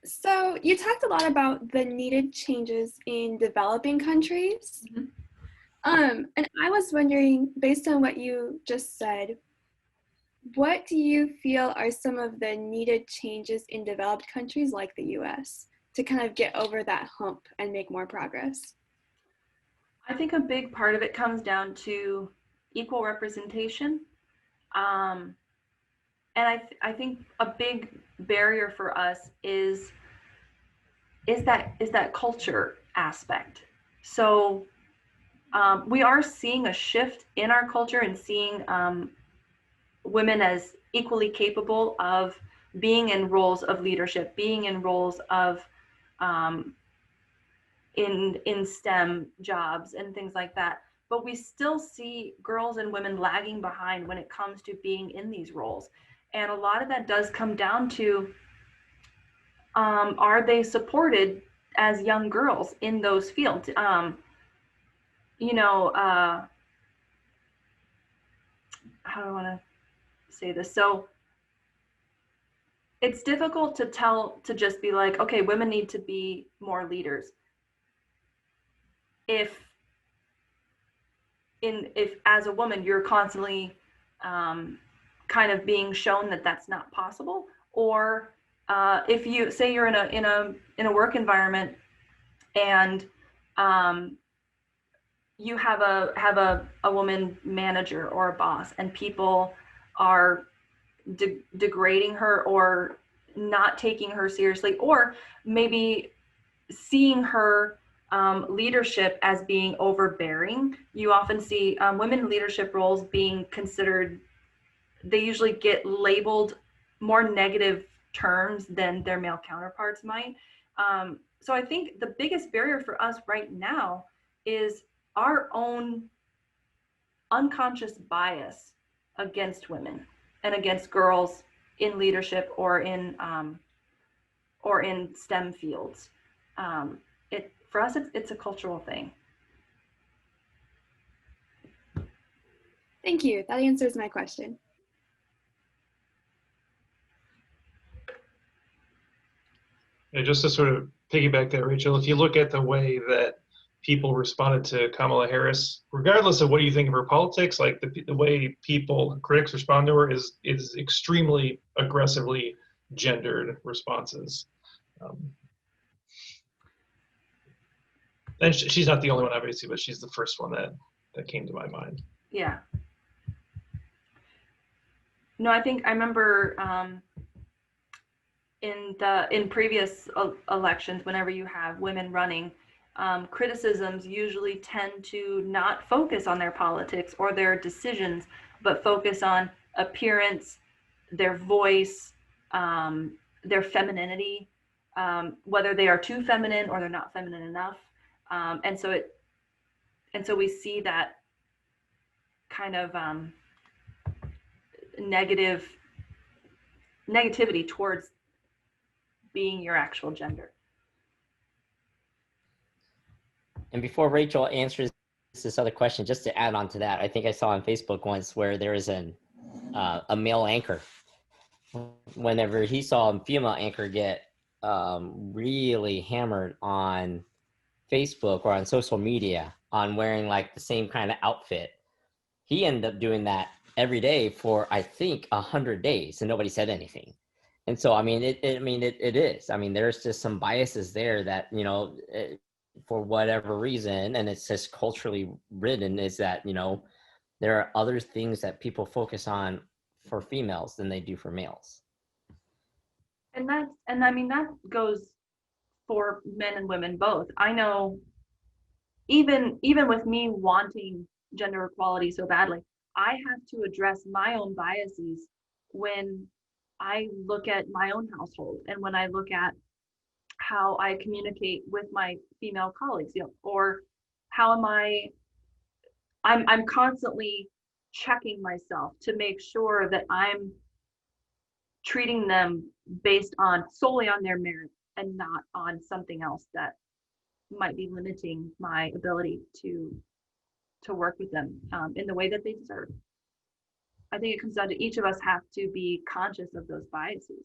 So you talked a lot about the needed changes in developing countries. Mhm. And I was wondering, based on what you just said, what do you feel are some of the needed changes in developed countries like the US to kind of get over that hump and make more progress? I think a big part of it comes down to equal representation. And I think a big barrier for us is that culture aspect. So we are seeing a shift in our culture and seeing women as equally capable of being in roles of leadership, being in roles of um, in STEM jobs and things like that. But we still see girls and women lagging behind when it comes to being in these roles. And a lot of that does come down to, are they supported as young girls in those fields? You know, how do I want to say this? So it's difficult to just be like, okay, women need to be more leaders. If as a woman you're constantly kind of being shown that that's not possible, or if you say you're in a work environment and you have a woman manager or a boss, and people are degrading her or not taking her seriously, or maybe seeing her leadership as being overbearing. You often see women in leadership roles being considered, they usually get labeled more negative terms than their male counterparts might. So I think the biggest barrier for us right now is our own unconscious bias against women and against girls in leadership or in STEM fields. For us, it's a cultural thing. Thank you. That answers my question. Yeah, just to sort of piggyback that, Rachel, if you look at the way that people responded to Kamala Harris, regardless of what you think of her politics, like the way critics respond to her is extremely aggressively gendered responses. And she's not the only one, obviously, but she's the first one that came to my mind. Yeah. No, I remember in previous elections, whenever you have women running, criticisms usually tend to not focus on their politics or their decisions, but focus on appearance, their voice, their femininity, whether they are too feminine or they're not feminine enough. And so we see that kind of negativity towards being your actual gender. And before Rachel answers this other question, just to add on to that, I think I saw on Facebook once where there is a male anchor. Whenever he saw a female anchor get really hammered on Facebook or on social media on wearing like the same kind of outfit, he ended up doing that every day for, I think, 100 days, and nobody said anything. And so, I mean, it is. I mean, there's just some biases there that, you know, for whatever reason, and it's just culturally written, is that, you know, there are other things that people focus on for females than they do for males. And I mean, that goes for men and women both. I know even with me wanting gender equality so badly, I have to address my own biases when I look at my own household and when I look at how I communicate with my female colleagues, you know, or how I'm constantly checking myself to make sure that I'm treating them based on solely on their merit and not on something else that might be limiting my ability to work with them in the way that they deserve. I think it comes down to each of us have to be conscious of those biases.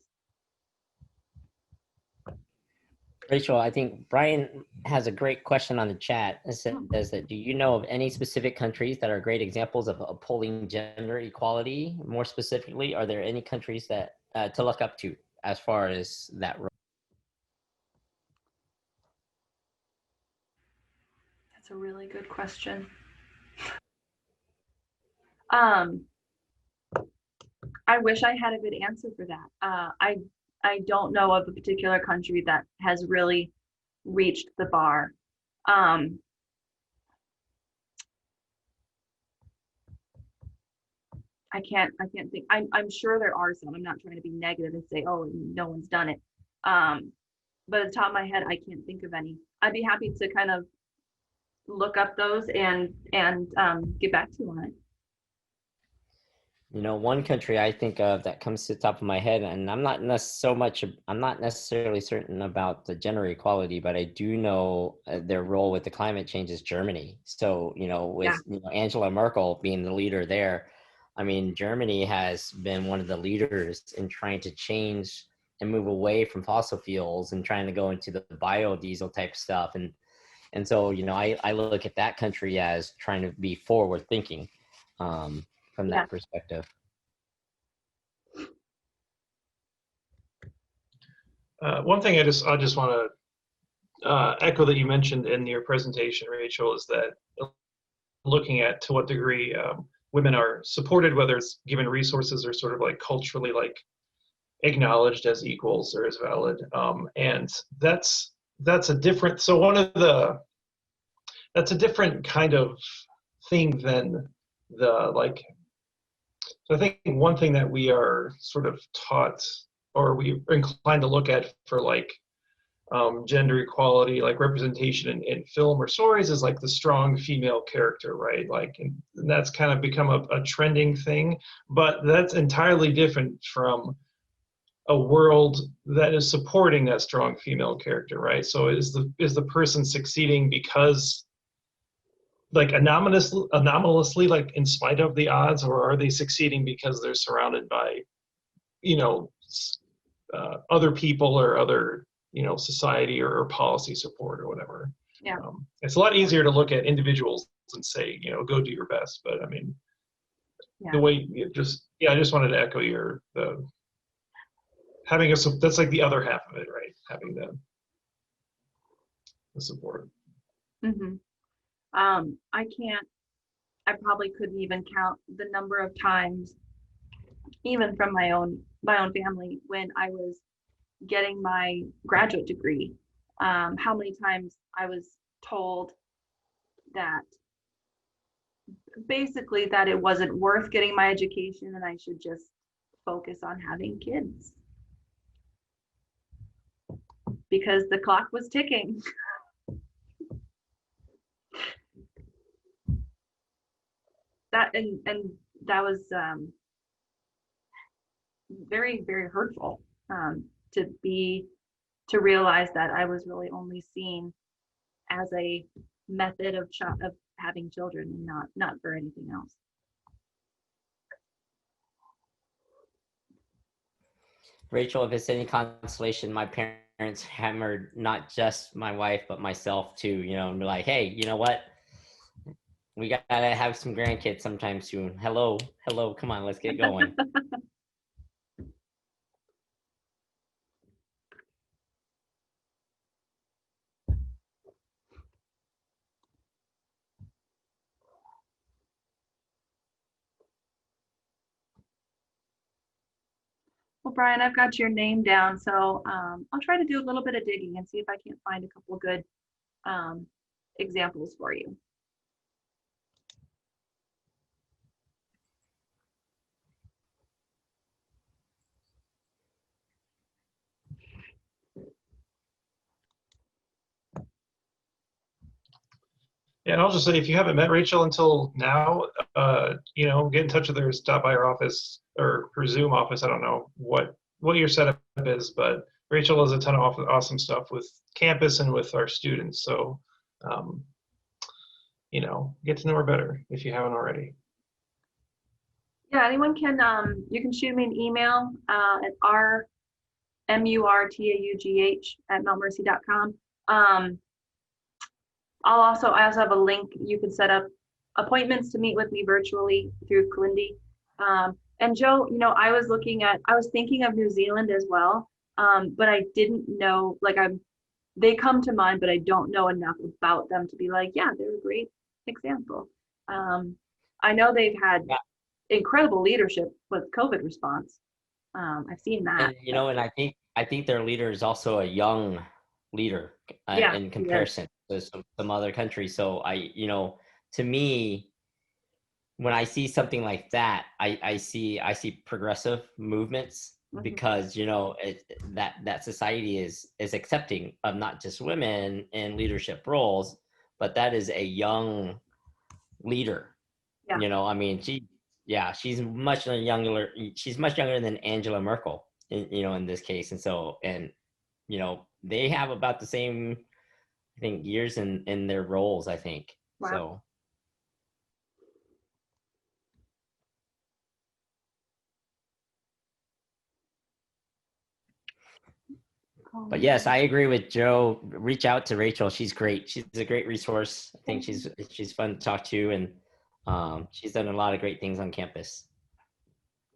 Rachel, I think Brian has a great question on the chat. It says that, do you know of any specific countries that are great examples of upholding gender equality? More specifically, are there any countries that to look up to as far as that? That's a really good question. I wish I had a good answer for that. I don't know of a particular country that has really reached the bar. I can't think. I'm sure there are some. I'm not trying to be negative and say, oh, no one's done it. But at the top of my head, I can't think of any. I'd be happy to kind of look up those and get back to you on it. You know, one country I think of that comes to the top of my head, and I'm not necessarily certain about the gender equality, but I do know their role with the climate change is Germany. So, you know, with you know, Angela Merkel being the leader there, I mean, Germany has been one of the leaders in trying to change and move away from fossil fuels and trying to go into the biodiesel type stuff. And so, you know, I look at that country as trying to be forward thinking. From that perspective. One thing I just want to echo that you mentioned in your presentation, Rachel, is that looking at to what degree women are supported, whether it's given resources or sort of like culturally like acknowledged as equals or as valid, and that's a different. So that's a different kind of thing than the like. So I think one thing that we are sort of taught, or we are inclined to look at for like gender equality, like representation in film or stories, is like the strong female character, right? Like, and that's kind of become a trending thing, but that's entirely different from a world that is supporting that strong female character, right? So is the person succeeding because like anomalously, like in spite of the odds, or are they succeeding because they're surrounded by, you know, other people or other, you know, society or policy support or whatever? Yeah. It's a lot easier to look at individuals and say, you know, go do your best. But I mean, the way it just, I just wanted to echo having that's like the other half of it, right? Having the support. Mm-hmm. I probably couldn't even count the number of times, even from my own family, when I was getting my graduate degree, how many times I was told that basically that it wasn't worth getting my education and I should just focus on having kids because the clock was ticking. That and that was very, very hurtful to realize that I was really only seen as a method of having children and not for anything else. Rachel, if it's any consolation, my parents hammered not just my wife but myself too, you know, and be like, hey, you know what? We gotta have some grandkids sometime soon. Hello, hello, come on, let's get going. Well, Brian, I've got your name down, so I'll try to do a little bit of digging and see if I can't find a couple good examples for you. Yeah, and I'll just say, if you haven't met Rachel until now, you know, get in touch with her, stop by her office or her Zoom office. I don't know what your setup is, but Rachel does a ton of awesome stuff with campus and with our students. So, you know, get to know her better if you haven't already. Yeah, anyone can, you can shoot me an email at rmurtaugh@mountmercy.com. I also have a link. You can set up appointments to meet with me virtually through Calendly. And Joe, you know, I was thinking of New Zealand as well, but I didn't know, like they come to mind, but I don't know enough about them to be like, yeah, they're a great example. I know they've had incredible leadership with COVID response. I've seen that. And you know, and I think their leader is also a young leader in comparison to some other countries. So you know, to me, when I see something like that, I see progressive movements, because you know that society is accepting of not just women in leadership roles, but that is a young leader. You know, I mean, she's much younger. She's much younger than Angela Merkel, you know, in this case. And so, and you know, they have about the same, I think, years in their roles, I think. Wow. So. But yes, I agree with Joe. Reach out to Rachel. She's great. She's a great resource. I think she's fun to talk to, and she's done a lot of great things on campus.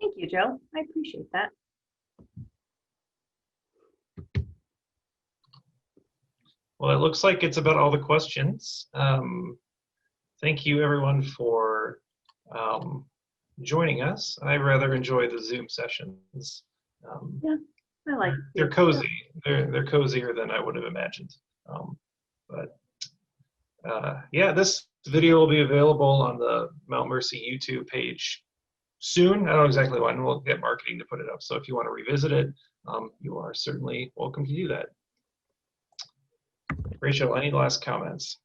Thank you, Joe. I appreciate that. Well, it looks like it's about all the questions. Thank you, everyone, for joining us. I rather enjoy the Zoom sessions. Yeah, I like. They're cozy. They're cozier than I would have imagined. Yeah, this video will be available on the Mount Mercy YouTube page soon. I don't know exactly when. We'll get marketing to put it up. So if you want to revisit it, you are certainly welcome to do that. Rachel, any last comments?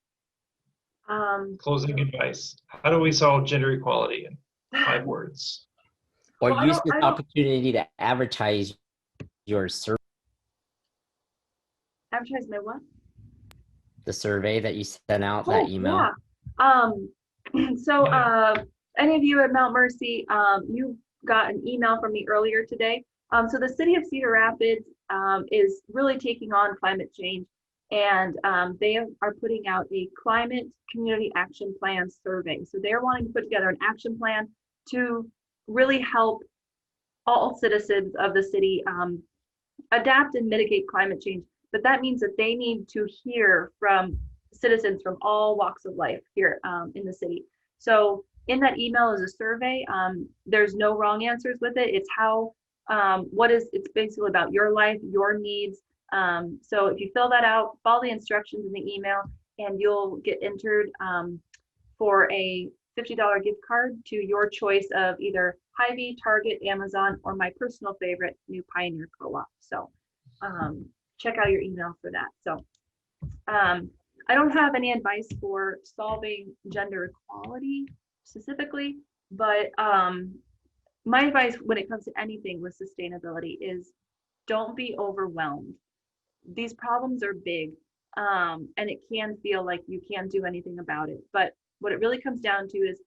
Closing advice. How do we solve gender equality in 5 words? Or use this opportunity to advertise your survey. Advertise my what? The survey that you sent out, that email. Yeah. So any of you at Mount Mercy, you got an email from me earlier today. So the city of Cedar Rapids is really taking on climate change, and they are putting out a climate community action plan survey. So they're wanting to put together an action plan to really help all citizens of the city adapt and mitigate climate change. But that means that they need to hear from citizens from all walks of life here in the city. So in that email is a survey. There's no wrong answers with it. It's how, it's basically about your life, your needs. So if you fill that out, follow the instructions in the email, and you'll get entered for a $50 gift card to your choice of either Hy-Vee, Target, Amazon, or my personal favorite, New Pioneer Co-op. So check out your email for that. So I don't have any advice for solving gender equality specifically, but my advice when it comes to anything with sustainability is don't be overwhelmed. These problems are big, and it can feel like you can't do anything about it. But what it really comes down to is,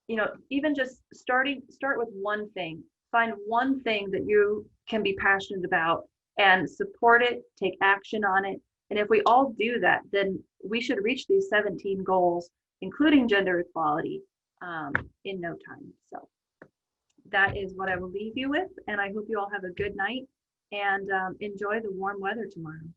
you know, even just start with one thing. Find one thing that you can be passionate about and support it, take action on it. And if we all do that, then we should reach these 17 goals including gender equality, in no time. So that is what I will leave you with, and I hope you all have a good night and enjoy the warm weather tomorrow.